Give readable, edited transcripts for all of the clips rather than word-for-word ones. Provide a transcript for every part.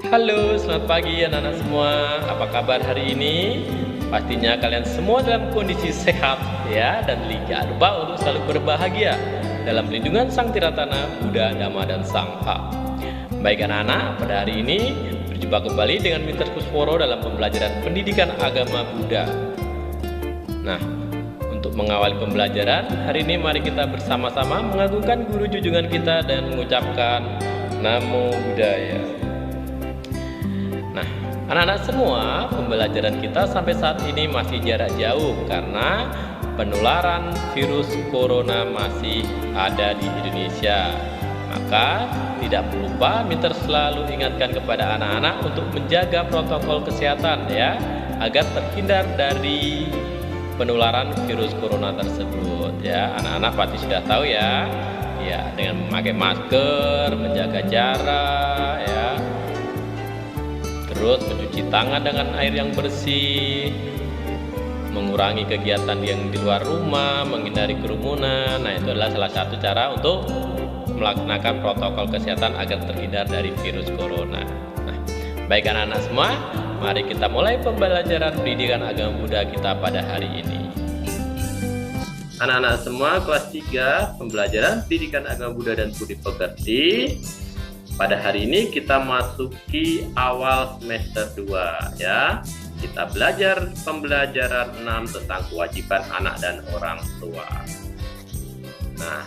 Halo, selamat pagi anak-anak semua. Apa kabar hari ini? Pastinya kalian semua dalam kondisi sehat ya, dan jangan lupa untuk selalu berbahagia dalam lindungan Sang Tiratana, Buddha, Dhamma, dan Sangha. Baik anak-anak, pada hari ini berjumpa kembali dengan Mr. Kusworo dalam pembelajaran pendidikan agama Buddha. Nah, untuk mengawali pembelajaran hari ini, mari kita bersama-sama mengagungkan guru junjungan kita dan mengucapkan Namo Buddhaya. Nah, anak-anak semua, pembelajaran kita sampai saat ini masih jarak jauh karena penularan virus corona masih ada di Indonesia. Maka tidak lupa Mr. selalu ingatkan kepada anak-anak untuk menjaga protokol kesehatan ya, agar terhindar dari penularan virus corona tersebut ya. Anak-anak pasti sudah tahu ya, dengan memakai masker, menjaga jarak ya, terus mencuci tangan dengan air yang bersih, mengurangi kegiatan yang di luar rumah, menghindari kerumunan. Nah, itu adalah salah satu cara untuk melaksanakan protokol kesehatan agar terhindar dari virus corona. Nah, baik anak-anak semua, mari kita mulai pembelajaran pendidikan agama Buddha kita pada hari ini. Anak-anak semua, kelas 3 pembelajaran pendidikan agama Buddha dan Budi Pekerti. Pada hari ini kita masuki awal semester 2 ya. Kita belajar pembelajaran 6 tentang kewajiban anak dan orang tua. Nah,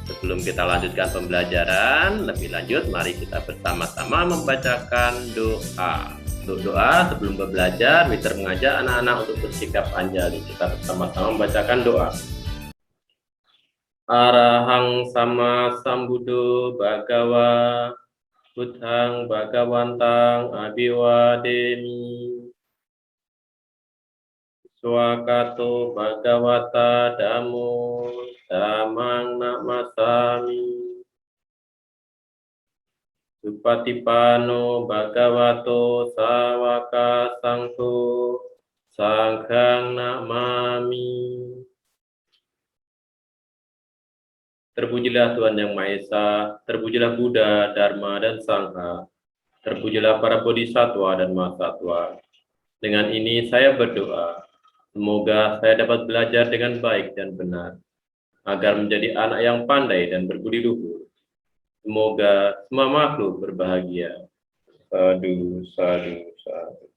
sebelum kita lanjutkan pembelajaran lebih lanjut, mari kita bersama-sama membacakan doa. Untuk doa sebelum belajar, Mr. mengajak anak-anak untuk bersikap anjali. Kita bersama-sama membacakan doa. Arahang sama sambuddho bhagawa buddhang bhagawantang abiwademi swakato bhagawata dhammo dhammang namasami supatipano bhagavato sawaka sangho sanghang namami. Terpujilah Tuhan Yang Maha Esa, terpujilah Buddha, Dharma, dan Sangha, terpujilah para bodhisattva dan mahasatwa. Dengan ini saya berdoa, semoga saya dapat belajar dengan baik dan benar, agar menjadi anak yang pandai dan berbudi luhur. Semoga semua makhluk berbahagia. Sadu, sadu, sadu.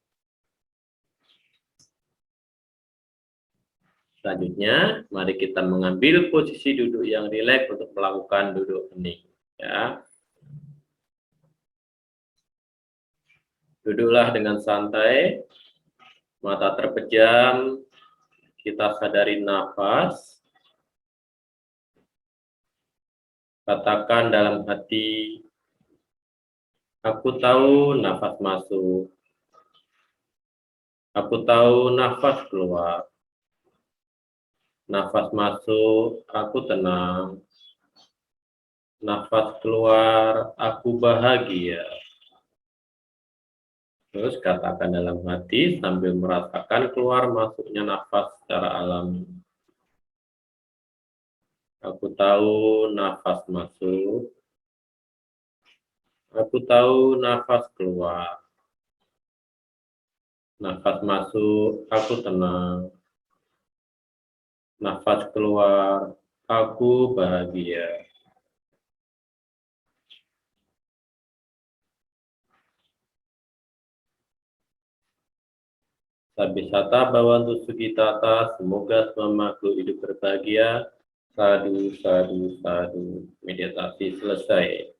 Selanjutnya, mari kita mengambil posisi duduk yang rileks untuk melakukan duduk hening. Ya. Duduklah dengan santai, mata terpejam, kita sadari nafas. Katakan dalam hati, aku tahu nafas masuk, aku tahu nafas keluar. Nafas masuk, aku tenang. Nafas keluar, aku bahagia. Terus katakan dalam hati sambil merasakan keluar masuknya nafas secara alami. Aku tahu nafas masuk. Aku tahu nafas keluar. Nafas masuk, aku tenang. Nafas keluar, aku bahagia. Sabisata Bhavantu Sukhitata, semoga semua makhluk hidup berbahagia. Sadu, sadu, sadu. Meditasi selesai.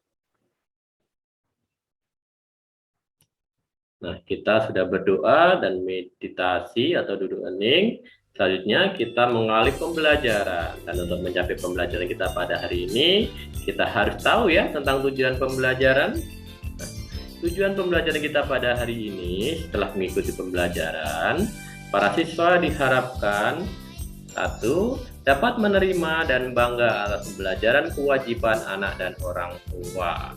Nah, kita sudah berdoa dan meditasi atau duduk hening. Selanjutnya kita mengalih pembelajaran, dan untuk mencapai pembelajaran kita pada hari ini kita harus tahu ya tentang tujuan pembelajaran. Nah, tujuan pembelajaran kita pada hari ini, setelah mengikuti pembelajaran, para siswa diharapkan 1. Dapat menerima dan bangga atas pembelajaran kewajiban anak dan orang tua.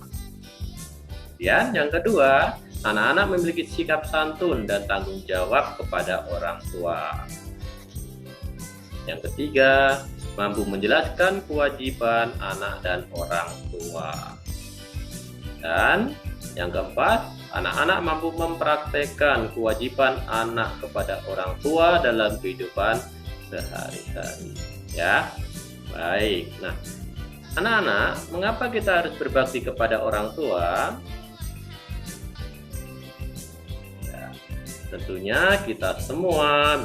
Kemudian yang kedua, anak-anak memiliki sikap santun dan tanggung jawab kepada orang tua. Yang ketiga, mampu menjelaskan kewajiban anak dan orang tua. Dan yang keempat, Anak-anak mampu mempraktekkan kewajiban anak kepada orang tua dalam kehidupan sehari-hari. Ya, baik. Nah, anak-anak, mengapa kita harus berbakti kepada orang tua? Ya, tentunya kita semua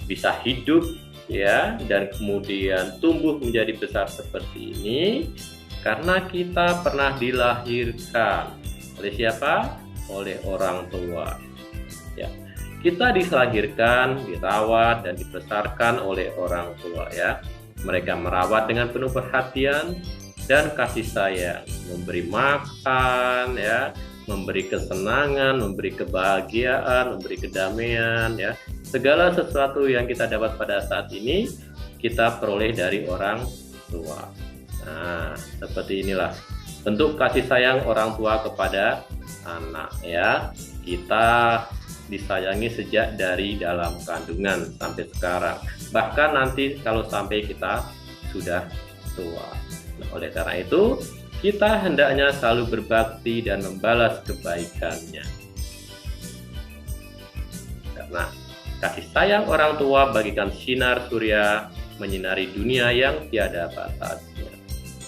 bisa hidup ya dan kemudian tumbuh menjadi besar seperti ini karena kita pernah dilahirkan oleh siapa? Oleh orang tua. Ya, kita dilahirkan, dirawat dan dibesarkan oleh orang tua ya. Mereka merawat dengan penuh perhatian dan kasih sayang, memberi makan ya, memberi kesenangan, memberi kebahagiaan, memberi kedamaian ya. Segala sesuatu yang kita dapat pada saat ini kita peroleh dari orang tua. Nah, seperti inilah bentuk kasih sayang orang tua kepada anak ya. Kita disayangi sejak dari dalam kandungan sampai sekarang. Bahkan nanti kalau sampai kita sudah tua. Nah, oleh karena itu, kita hendaknya selalu berbakti dan membalas kebaikannya. Karena kasih sayang orang tua bagikan sinar surya menyinari dunia yang tiada batasnya.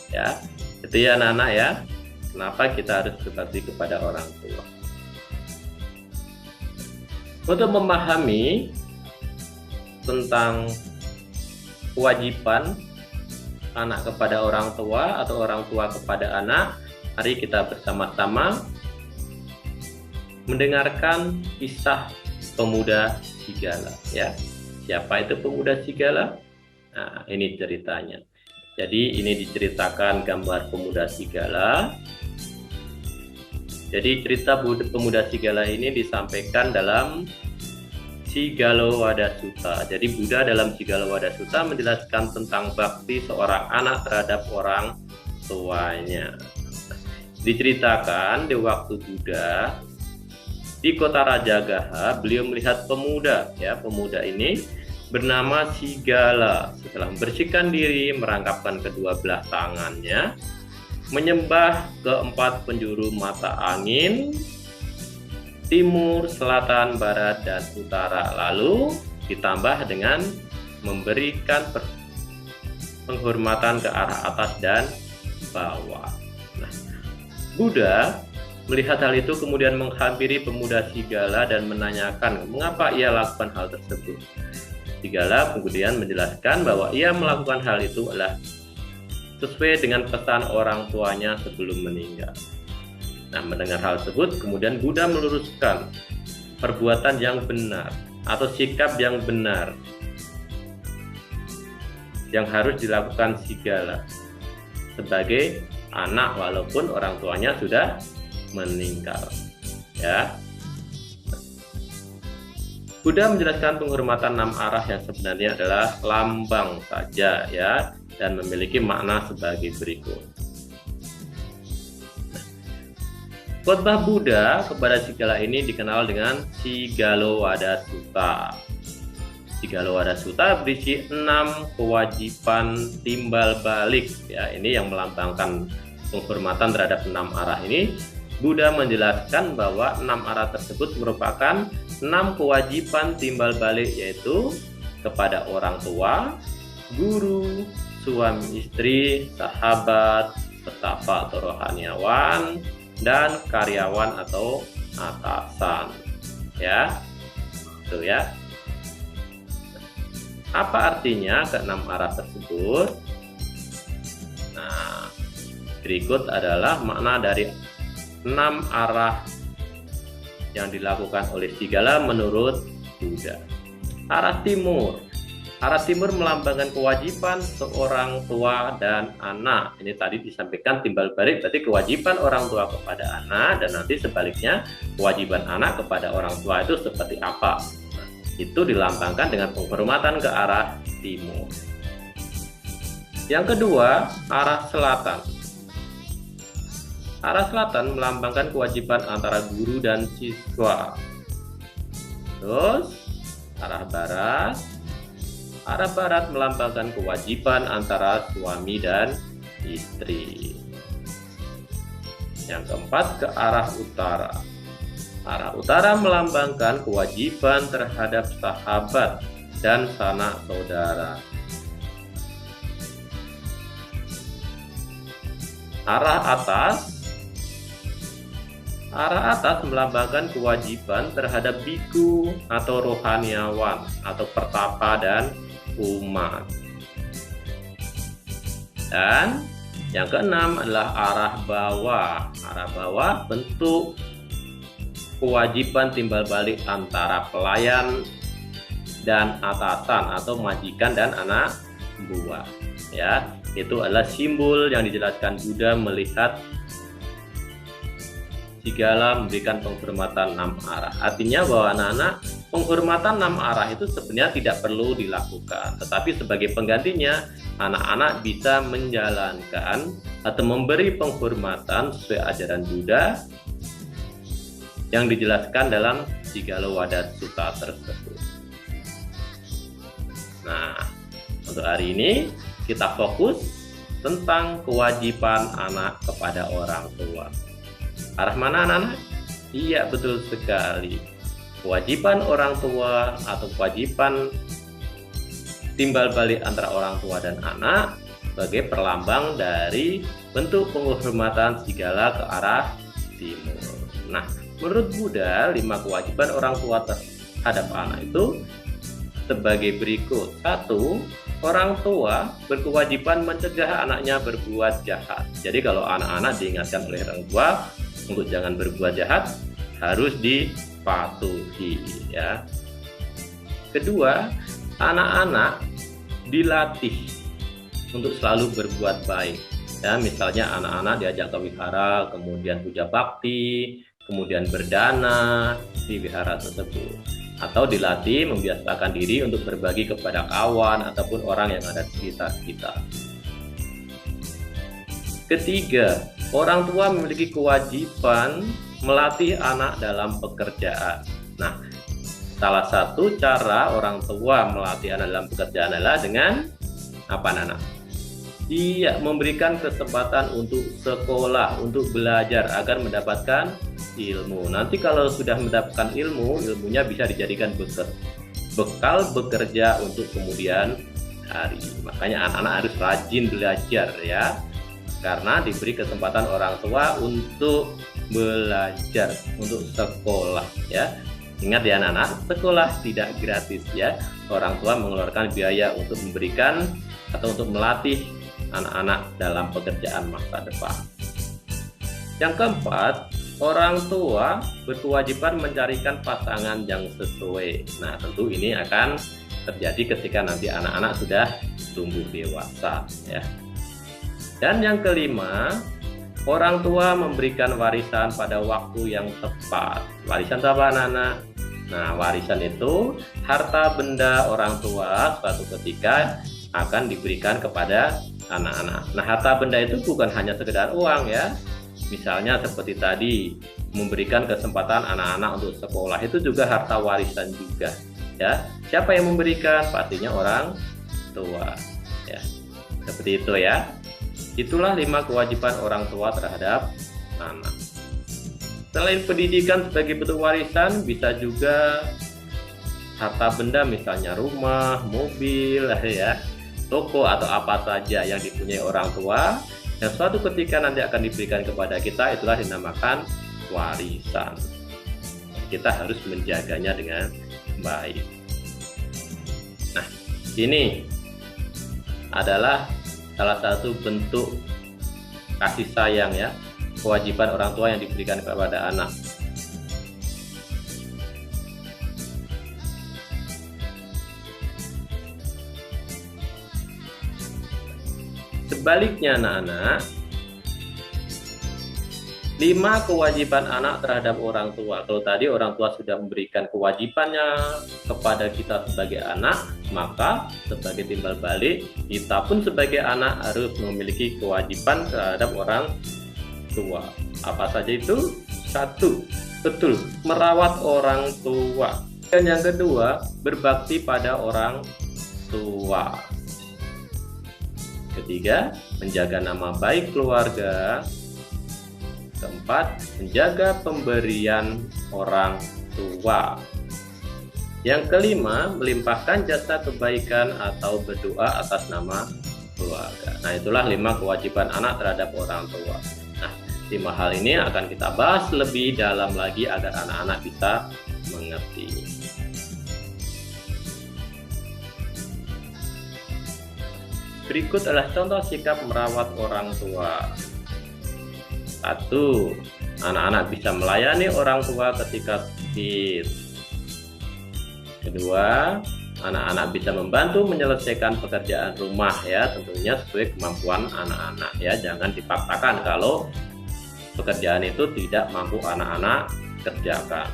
Ya, itu ya anak-anak ya. Kenapa kita harus berbakti kepada orang tua? Untuk memahami tentang kewajiban anak kepada orang tua atau orang tua kepada anak, mari kita bersama-sama mendengarkan kisah pemuda Sigala ya. Siapa itu pemuda Sigala? Nah, ini ceritanya. Jadi ini diceritakan gambar pemuda Sigala. Jadi cerita pemuda Sigala ini disampaikan dalam Sigala Sutta. Jadi Buddha dalam Sigala Sutta menjelaskan tentang bakti seorang anak terhadap orang tuanya. Diceritakan di waktu Buddha di kota Rajagaha, beliau melihat pemuda ya. Pemuda ini bernama Sigala. Setelah membersihkan diri, merangkapkan kedua belah tangannya, menyembah keempat penjuru mata angin, timur, selatan, barat, dan utara. Lalu ditambah dengan memberikan penghormatan ke arah atas dan bawah. Nah, Buddha melihat hal itu kemudian menghampiri pemuda Sigala dan menanyakan mengapa ia lakukan hal tersebut. Sigala kemudian menjelaskan bahwa ia melakukan hal itu adalah sesuai dengan pesan orang tuanya sebelum meninggal. Nah, mendengar hal tersebut, kemudian Buddha meluruskan perbuatan yang benar atau sikap yang benar yang harus dilakukan Sigala sebagai anak walaupun orang tuanya sudah meninggal. Ya. Buddha menjelaskan penghormatan 6 arah yang sebenarnya adalah lambang saja ya dan memiliki makna sebagai berikut. Khotbah Buddha kepada Sigala ini dikenal dengan Sigala Sutta. Sigala Sutta berisi 6 kewajiban timbal balik ya. Ini yang melambangkan penghormatan terhadap 6 arah ini. Buddha menjelaskan bahwa 6 arah tersebut merupakan 6 kewajiban timbal balik, yaitu kepada orang tua, guru, suami istri, sahabat, petapa atau rohaniawan, dan karyawan atau atasan. Ya, itu ya. Apa artinya ke-6 arah tersebut? Nah, berikut adalah makna dari 6 arah yang dilakukan oleh Sigala menurut Buddha. Arah timur. Arah timur melambangkan kewajiban seorang tua dan anak. Ini tadi disampaikan timbal balik, berarti kewajiban orang tua kepada anak, dan nanti sebaliknya kewajiban anak kepada orang tua itu seperti apa. Nah, itu dilambangkan dengan penghormatan ke arah timur. Yang kedua, arah selatan. Arah selatan melambangkan kewajiban antara guru dan siswa. Terus, arah barat. Arah barat melambangkan kewajiban antara suami dan istri. Yang keempat, ke arah utara. Arah utara melambangkan kewajiban terhadap sahabat dan sanak saudara. Arah atas melambangkan kewajiban terhadap biku atau rohaniawan atau pertapa dan umat. Dan yang keenam adalah arah bawah. Arah bawah bentuk kewajiban timbal balik antara pelayan dan atasan atau majikan dan anak buah. Ya, itu adalah simbol yang dijelaskan Buddha melihat serigala memberikan penghormatan 6 arah. Artinya bahwa anak-anak, penghormatan 6 arah itu sebenarnya tidak perlu dilakukan, tetapi sebagai penggantinya anak-anak bisa menjalankan atau memberi penghormatan sesuai ajaran Buddha yang dijelaskan dalam Sigala Sutta tersebut. Nah, untuk hari ini kita fokus tentang kewajiban anak kepada orang tua. Arah mana anak-anak? Iya, betul sekali. Kewajiban orang tua atau kewajiban timbal balik antara orang tua dan anak sebagai perlambang dari bentuk penghormatan serigala ke arah timur. Nah, menurut Buddha, 5 kewajiban orang tua terhadap anak itu sebagai berikut. 1. Orang tua berkewajiban mencegah anaknya berbuat jahat. Jadi kalau anak-anak diingatkan oleh orang tua untuk jangan berbuat jahat, harus dipatuhi, ya. Kedua, anak-anak dilatih untuk selalu berbuat baik. Ya, misalnya anak-anak diajak ke wihara, kemudian puja bakti, kemudian berdana di wihara tersebut, atau dilatih membiasakan diri untuk berbagi kepada kawan ataupun orang yang ada di sekitar kita. Ketiga, orang tua memiliki kewajiban melatih anak dalam pekerjaan. Nah, salah satu cara orang tua melatih anak dalam pekerjaan adalah dengan apa, Nana? Iya, memberikan kesempatan untuk sekolah, untuk belajar agar mendapatkan ilmu. Nanti kalau sudah mendapatkan ilmu, ilmunya bisa dijadikan bekal bekerja untuk kemudian hari. Makanya anak-anak harus rajin belajar, ya. Karena diberi kesempatan orang tua untuk belajar, untuk sekolah, ya. Ingat ya anak-anak, sekolah tidak gratis, ya. Orang tua mengeluarkan biaya untuk memberikan atau untuk melatih anak-anak dalam pekerjaan masa depan. Yang keempat, orang tua berkewajiban mencarikan pasangan yang sesuai. Nah, tentu ini akan terjadi ketika nanti anak-anak sudah tumbuh dewasa, ya. Dan yang kelima, orang tua memberikan warisan pada waktu yang tepat. Warisan itu apa, anak-anak? Nah, warisan itu harta benda orang tua suatu ketika akan diberikan kepada anak-anak. Nah, harta benda itu bukan hanya sekedar uang, ya. Misalnya seperti tadi, memberikan kesempatan anak-anak untuk sekolah, itu juga harta warisan juga, ya. Siapa yang memberikan? Pastinya orang tua, ya. Seperti itu, ya. Itulah 5 kewajiban orang tua terhadap anak. Selain pendidikan sebagai bentuk warisan, bisa juga harta benda, misalnya rumah, mobil, ya, toko atau apa saja yang dipunyai orang tua yang suatu ketika nanti akan diberikan kepada kita, itulah dinamakan warisan. Kita harus menjaganya dengan baik. Nah, ini adalah salah satu bentuk kasih sayang, ya, kewajiban orang tua yang diberikan kepada anak. Sebaliknya anak-anak, 5 kewajiban anak terhadap orang tua. Kalau tadi orang tua sudah memberikan kewajibannya kepada kita sebagai anak, maka sebagai timbal balik, kita pun sebagai anak harus memiliki kewajiban terhadap orang tua. Apa saja itu? 1, betul, merawat orang tua. Dan yang kedua, berbakti pada orang tua. Ketiga, menjaga nama baik keluarga. Keempat, menjaga pemberian orang tua. Yang kelima, melimpahkan jasa kebaikan atau berdoa atas nama keluarga. Nah, itulah 5 kewajiban anak terhadap orang tua. Nah, 5 hal ini akan kita bahas lebih dalam lagi agar anak-anak bisa mengerti. Berikut adalah contoh sikap merawat orang tua. 1. Anak-anak bisa melayani orang tua ketika sakit. Kedua, anak-anak bisa membantu menyelesaikan pekerjaan rumah ya, tentunya sesuai kemampuan anak-anak ya. Jangan dipaksakan kalau pekerjaan itu tidak mampu anak-anak kerjakan.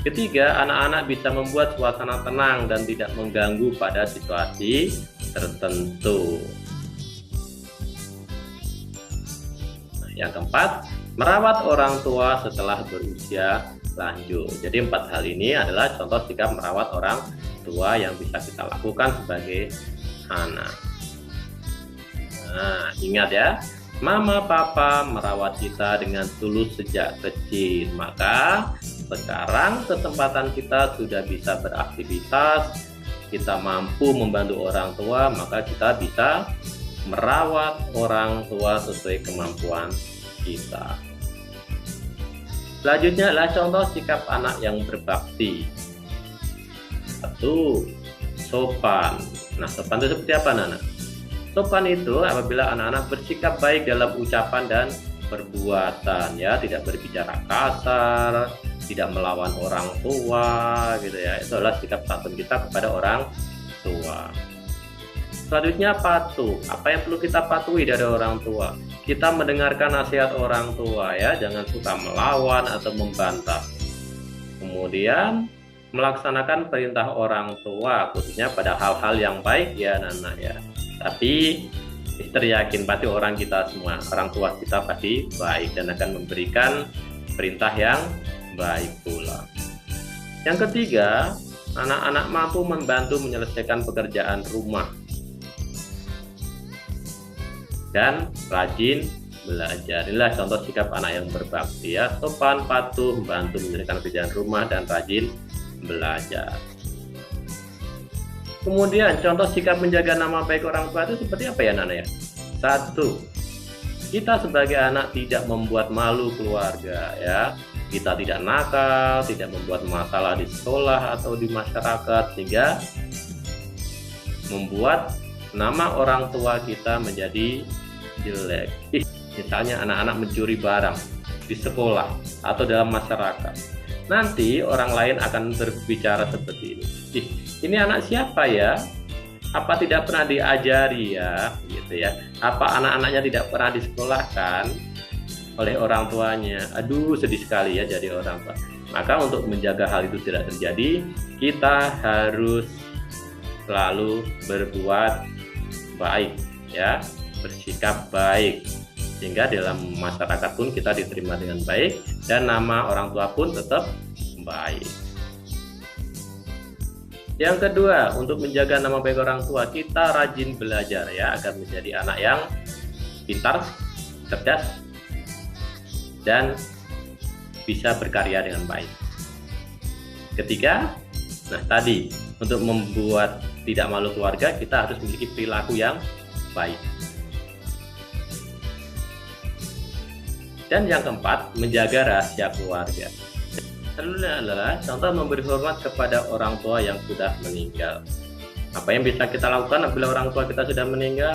Ketiga, anak-anak bisa membuat suasana tenang dan tidak mengganggu pada situasi tertentu. Nah, yang keempat, merawat orang tua setelah berusia lanjut. Jadi 4 hal ini adalah contoh sikap merawat orang tua yang bisa kita lakukan sebagai anak. Nah, ingat ya, mama papa merawat kita dengan tulus sejak kecil. Maka sekarang kesempatan kita sudah bisa beraktivitas, kita mampu membantu orang tua, maka kita bisa merawat orang tua sesuai kemampuan kita. Selanjutnya adalah contoh sikap anak yang berbakti. 1. Sopan. Nah, sopan itu seperti apa, anak? Sopan itu apabila anak-anak bersikap baik dalam ucapan dan perbuatan ya, tidak berbicara kasar, tidak melawan orang tua gitu ya. Itu adalah sikap santun kita kepada orang tua. Selanjutnya patuh. Apa yang perlu kita patuhi dari orang tua? Kita mendengarkan nasihat orang tua ya, jangan suka melawan atau membantah. Kemudian melaksanakan perintah orang tua khususnya pada hal-hal yang baik ya anak-anak ya. Tapi Mister yakin pasti orang tua kita pasti baik dan akan memberikan perintah yang baik pula. Yang ketiga, anak-anak mampu membantu menyelesaikan pekerjaan rumah dan rajin belajar. Inilah contoh sikap anak yang berbakti ya, sopan, patuh, membantu menyelesaikan pekerjaan rumah dan rajin belajar. Kemudian contoh sikap menjaga nama baik orang tua itu seperti apa ya Nana ya? 1. Kita sebagai anak tidak membuat malu keluarga ya. Kita tidak nakal, tidak membuat masalah di sekolah atau di masyarakat sehingga membuat nama orang tua kita menjadi jelek. Misalnya anak-anak mencuri barang di sekolah atau dalam masyarakat. Nanti orang lain akan berbicara seperti ini. Ini anak siapa ya? Apa tidak pernah diajari ya? Gitu ya. Apa anak-anaknya tidak pernah disekolahkan oleh orang tuanya? Aduh, sedih sekali ya jadi orang tua. Maka untuk menjaga hal itu tidak terjadi, kita harus selalu berbuat baik ya, bersikap baik sehingga dalam masyarakat pun kita diterima dengan baik dan nama orang tua pun tetap baik. Yang kedua, untuk menjaga nama baik orang tua, kita rajin belajar ya agar menjadi anak yang pintar, cerdas, dan bisa berkarya dengan baik. Ketiga, nah tadi untuk membuat tidak malu keluarga, kita harus memiliki perilaku yang baik. Dan yang keempat, menjaga rahasia keluarga. Selanjutnya adalah contoh memberi hormat kepada orang tua yang sudah meninggal. Apa yang bisa kita lakukan apabila orang tua kita sudah meninggal?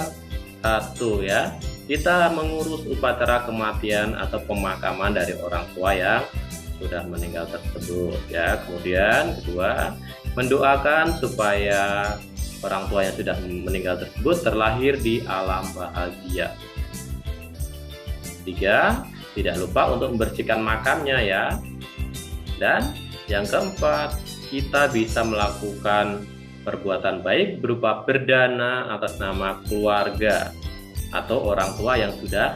1 ya, kita mengurus upacara kematian atau pemakaman dari orang tua yang sudah meninggal tersebut ya. Kemudian kedua, mendoakan supaya orang tua yang sudah meninggal tersebut terlahir di alam bahagia. 3, tidak lupa untuk membersihkan makamnya ya. Dan yang keempat, kita bisa melakukan perbuatan baik berupa berdana atas nama keluarga atau orang tua yang sudah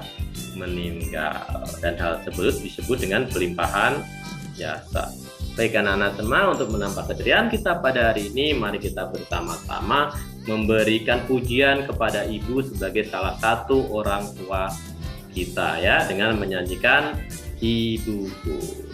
meninggal, dan hal tersebut disebut dengan pelimpahan jasa. Baik anak-anak semua, untuk menambah keceriaan kita pada hari ini, mari kita bersama-sama memberikan pujian kepada ibu sebagai salah satu orang tua kita ya dengan menyanyikan Ibuku.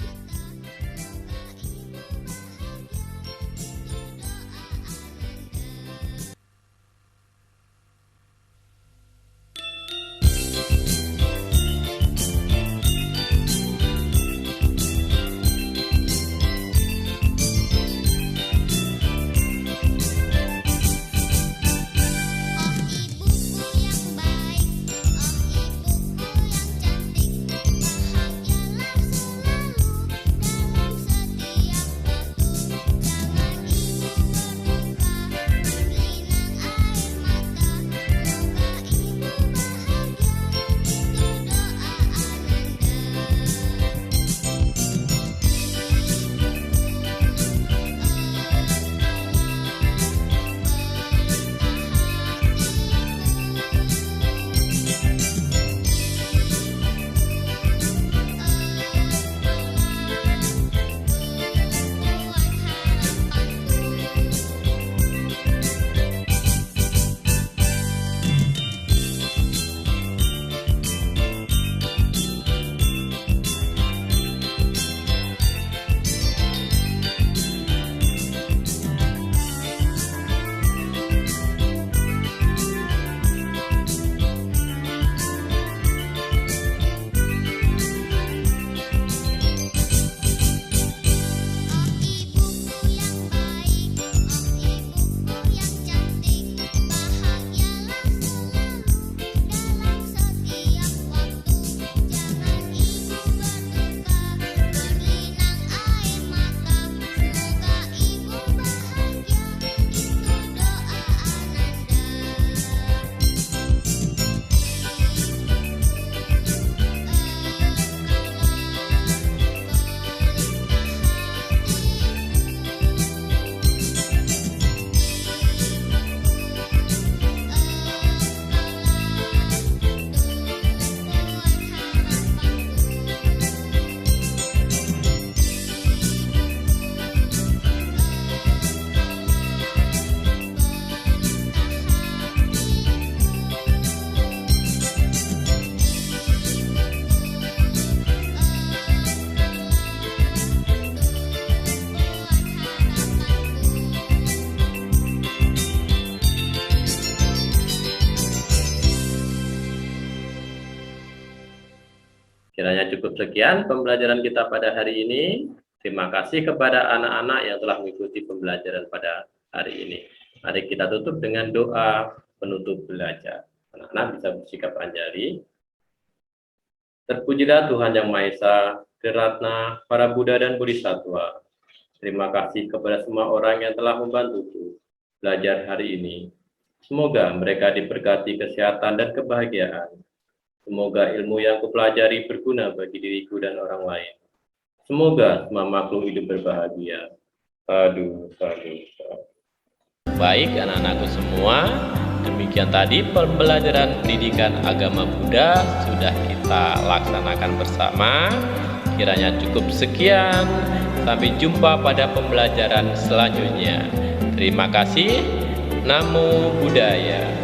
Kiranya cukup sekian pembelajaran kita pada hari ini. Terima kasih kepada anak-anak yang telah mengikuti pembelajaran pada hari ini. Mari kita tutup dengan doa penutup belajar. Anak-anak bisa bersikap anjali. Terpujilah Tuhan Yang Maha Esa, Tiratna, para Buddha dan Bodhisattva. Terima kasih kepada semua orang yang telah membantuku belajar hari ini. Semoga mereka diberkati kesehatan dan kebahagiaan. Semoga ilmu yang kupelajari berguna bagi diriku dan orang lain. Semoga semua makhluk hidup berbahagia. Sadu, sadu, sadu. Baik anak-anakku semua, demikian tadi pembelajaran pendidikan agama Buddha sudah kita laksanakan bersama. Kiranya cukup sekian. Sampai jumpa pada pembelajaran selanjutnya. Terima kasih. Namo Buddhaya.